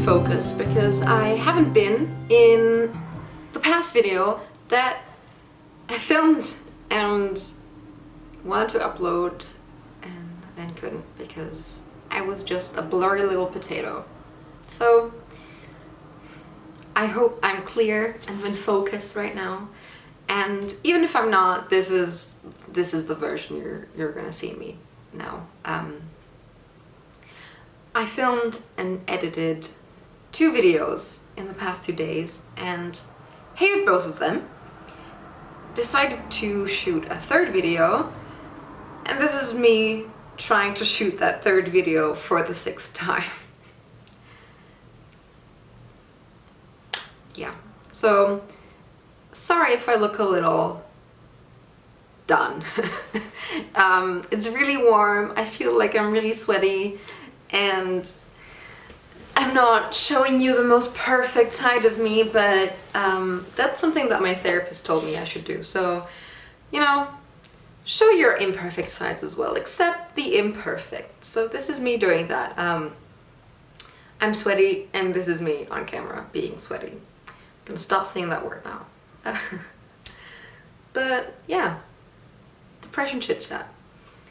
focus because I haven't been in the past video that I filmed and wanted to upload and then couldn't because I was just a blurry little potato. So I hope I'm clear and in focus right now, and even if I'm not, this is the version you're gonna see me now. I filmed and edited 2 videos in the past 2 days and hated both of them. Decided to shoot a 3rd video, and this is me trying to shoot that 3rd video for the 6th time. Yeah, so sorry if I look a little done. It's really warm, I feel like I'm really sweaty, and I'm not showing you the most perfect side of me, but that's something that my therapist told me I should do. So, you know, show your imperfect sides as well, accept the imperfect. So this is me doing that. I'm sweaty, and this is me on camera being sweaty. I'm gonna stop saying that word now. But yeah, depression chit chat.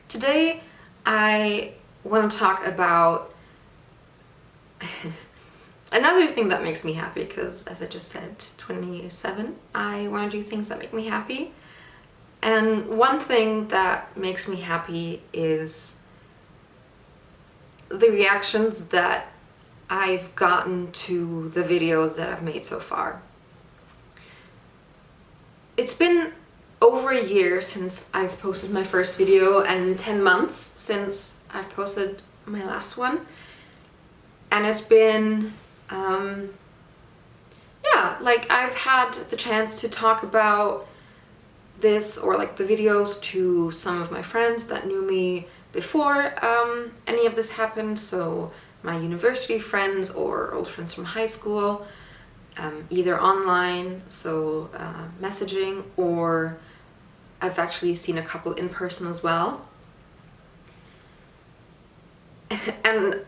Today I want to talk about another thing that makes me happy, because as I just said, 27, I want to do things that make me happy. And one thing that makes me happy is the reactions that I've gotten to the videos that I've made so far. It's been over a year since I've posted my first video and 10 months since I've posted my last one. And it's been, yeah, like I've had the chance to talk about this or like the videos to some of my friends that knew me before any of this happened. So my university friends or old friends from high school, either online, so messaging, or I've actually seen a couple in person as well. And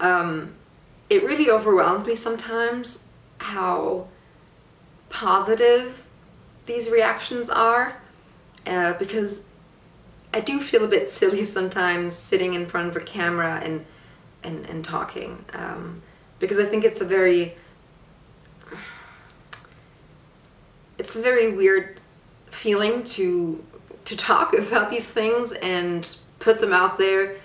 it really overwhelmed me sometimes how positive these reactions are, because I do feel a bit silly sometimes sitting in front of a camera and talking, because I think it's a very weird feeling to talk about these things and put them out there,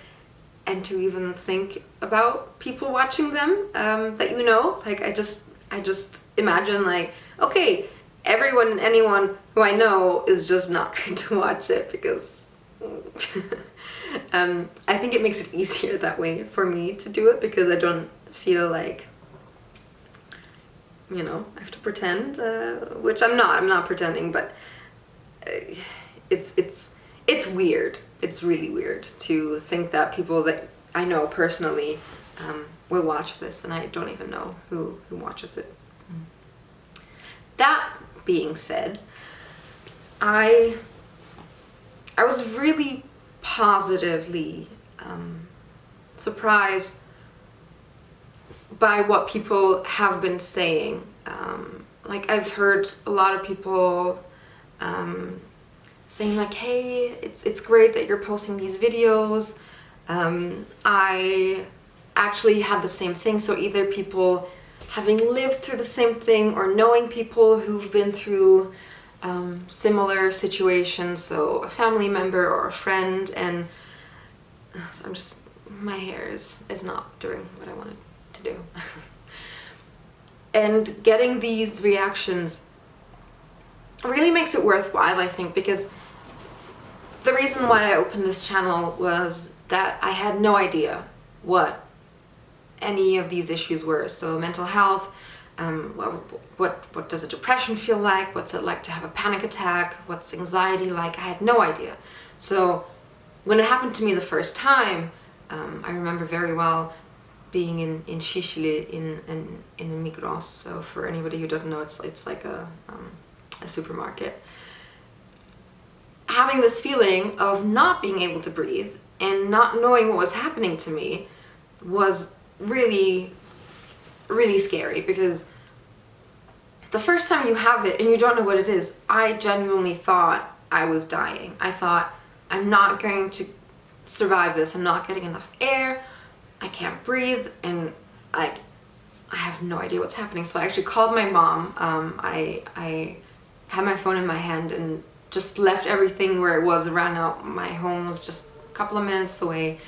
and to even think about people watching them that you know. Like I just imagine like, okay, everyone and anyone who I know is just not going to watch it because I think it makes it easier that way for me to do it, because I don't feel like, you know, I have to pretend, which I'm not pretending, but it's weird. It's really weird to think that people that I know personally will watch this, and I don't even know who watches it. That being said, I was really positively surprised by what people have been saying. Like I've heard a lot of people saying like, hey, it's great that you're posting these videos. I actually had the same thing, so either people having lived through the same thing or knowing people who've been through similar situations, so a family member or a friend, and so I'm just, my hair is not doing what I wanted to do. And getting these reactions really makes it worthwhile, I think, because the reason why I opened this channel was that I had no idea what any of these issues were. So mental health, what does a depression feel like? What's it like to have a panic attack? What's anxiety like? I had no idea. So when it happened to me the first time, I remember very well being in Sicily in Migros. So for anybody who doesn't know, it's like a supermarket. Having this feeling of not being able to breathe and not knowing what was happening to me was really really scary because the first time you have it and you don't know what it is, I genuinely thought I was dying. I thought, I'm not going to survive this. I'm not getting enough air. I can't breathe, and I have no idea what's happening. So I actually called my mom. I had my phone in my hand and just left everything where it was, ran out. My home was just a couple of minutes away.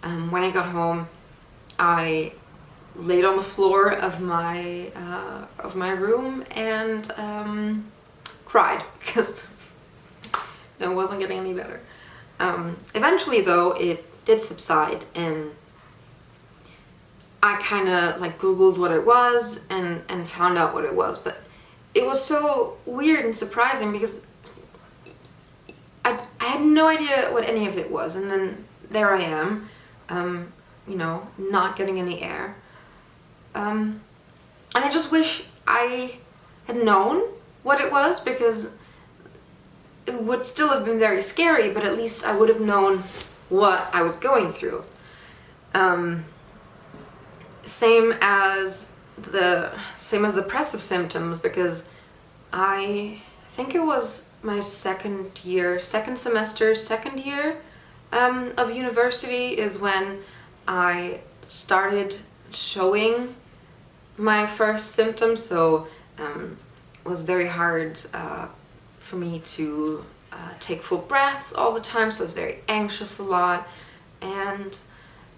When I got home, I laid on the floor of my room and cried because it wasn't getting any better. Eventually though, it did subside, and I kind of like Googled what it was and found out what it was, but it was so weird and surprising because I had no idea what any of it was, and then there I am, you know, not getting any air. And I just wish I had known what it was, because it would still have been very scary, but at least I would have known what I was going through. Same as the depressive symptoms, because I think it was my second year of university is when I started showing my first symptoms. So it was very hard for me to take full breaths all the time, so I was very anxious a lot, and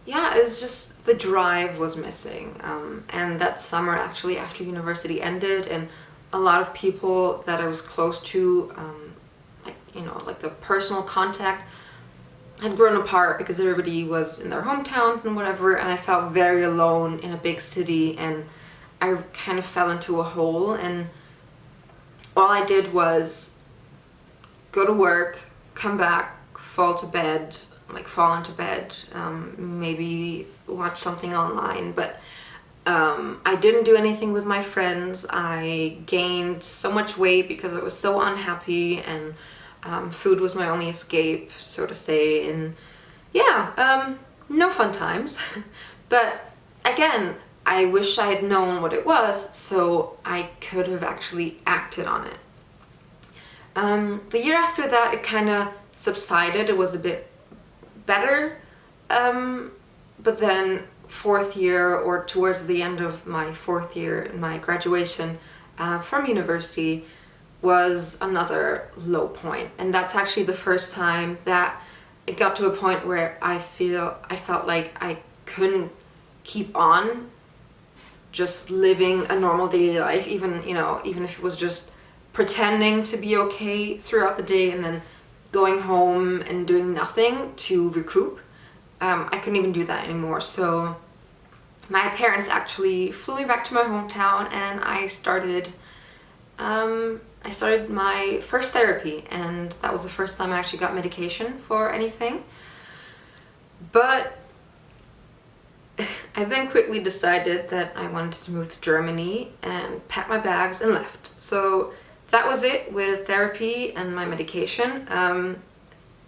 yeah, it was just the drive was missing. And that summer, actually, after university ended, and a lot of people that I was close to, like, you know, like the personal contact had grown apart because everybody was in their hometowns and whatever, and I felt very alone in a big city, and I kind of fell into a hole, and all I did was go to work, come back, fall into bed, maybe watch something online, but I didn't do anything with my friends. I gained so much weight because I was so unhappy, and food was my only escape, so to say, and yeah, no fun times. But again, I wish I had known what it was so I could have actually acted on it. The year after that, it kind of subsided. It was a bit better, but then fourth year, or towards the end of my fourth year in my graduation from university, was another low point. And that's actually the first time that it got to a point where I felt like I couldn't keep on just living a normal daily life, even if it was just pretending to be okay throughout the day and then going home and doing nothing to recoup. I couldn't even do that anymore. So my parents actually flew me back to my hometown, and I started my first therapy, and that was the first time I actually got medication for anything. But I then quickly decided that I wanted to move to Germany and pack my bags and left. So that was it with therapy and my medication.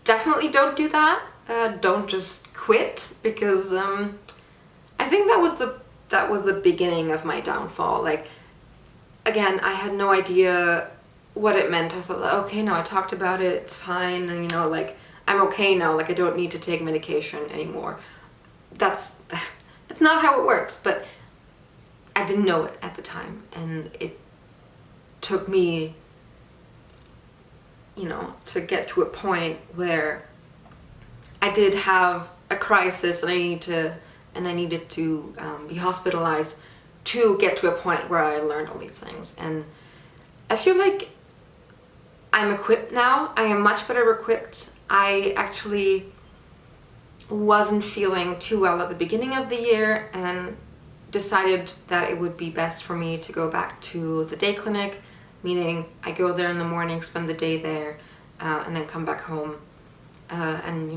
Definitely don't do that. Don't just quit, because I think that was the beginning of my downfall. Like, again, I had no idea what it meant. I thought, okay, no, I talked about it, it's fine, and like, I'm okay now, like I don't need to take medication anymore. That's not how it works, but I didn't know it at the time, and it took me, to get to a point where I did have a crisis, and I needed to be hospitalized to get to a point where I learned all these things. And I feel like I'm equipped now. I am much better equipped. I actually wasn't feeling too well at the beginning of the year, and decided that it would be best for me to go back to the day clinic, meaning I go there in the morning, spend the day there, and then come back home and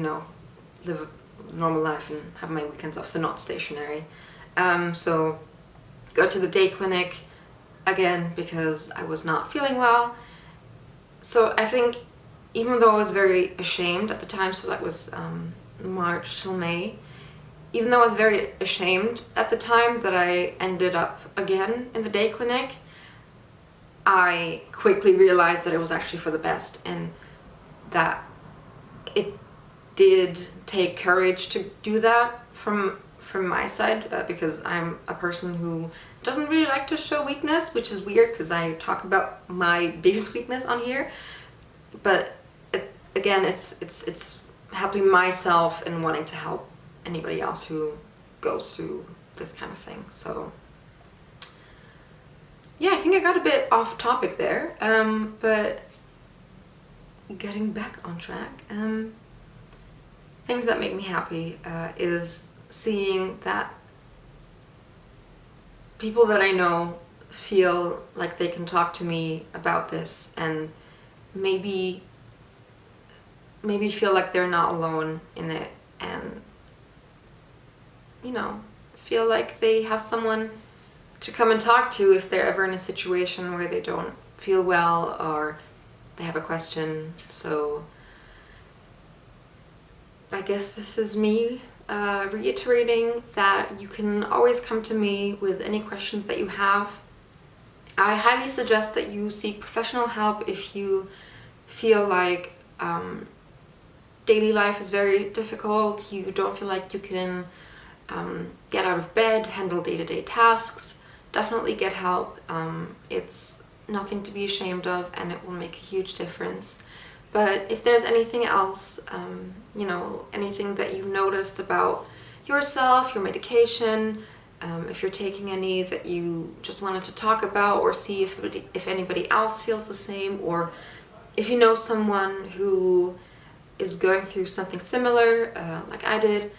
live a normal life and have my weekends off, so not stationary. So go to the day clinic again because I was not feeling well. So I think, even though I was very ashamed at the time, so that was March till May, even though I was very ashamed at the time that I ended up again in the day clinic, I quickly realized that it was actually for the best, and that it did take courage to do that from my side, because I'm a person who doesn't really like to show weakness, which is weird because I talk about my biggest weakness on here. But again, it's helping myself and wanting to help anybody else who goes through this kind of thing. So yeah, I think I got a bit off topic there, but getting back on track. Things that make me happy is seeing that people that I know feel like they can talk to me about this, and maybe feel like they're not alone in it, and you know, feel like they have someone to come and talk to if they're ever in a situation where they don't feel well or they have a question. So I guess this is me reiterating that you can always come to me with any questions that you have. I highly suggest that you seek professional help if you feel like daily life is very difficult, you don't feel like you can get out of bed, handle day-to-day tasks. Definitely get help. It's nothing to be ashamed of, and it will make a huge difference. But if there's anything else, you know, anything that you've noticed about yourself, your medication, if you're taking any that you just wanted to talk about, or see if anybody else feels the same, or if you know someone who is going through something similar, like I did,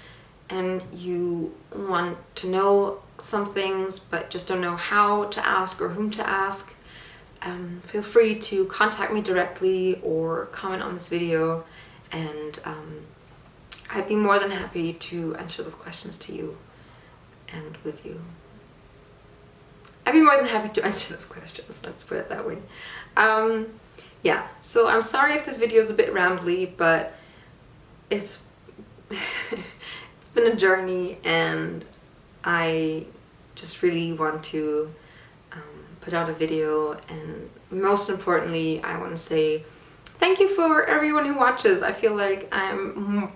and you want to know some things but just don't know how to ask or whom to ask, feel free to contact me directly or comment on this video, and I'd be more than happy to answer those questions to you and with you. I'd be more than happy to answer those questions, let's put it that way. Yeah, so I'm sorry if this video is a bit rambly, but it's it's been a journey, and I just really want to put out a video, and most importantly, I want to say thank you for everyone who watches. I feel like I'm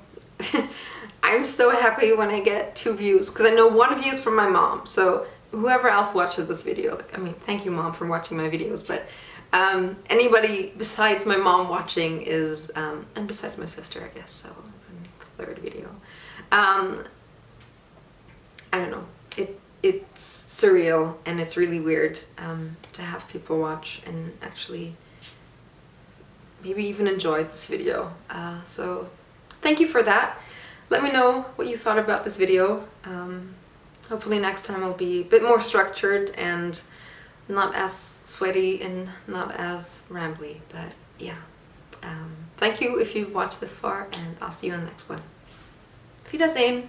so happy when I get 2 views, because I know 1 view is from my mom, so whoever else watches this video, I mean, thank you Mom for watching my videos, but anybody besides my mom watching is, and besides my sister, I guess, so 3rd video. I don't know, it's surreal, and it's really weird to have people watch and actually maybe even enjoy this video. So thank you for that. Let me know what you thought about this video. Hopefully next time will be a bit more structured and not as sweaty and not as rambly, but yeah. Thank you if you've watched this far, and I'll see you in the next one. Auf Wiedersehen!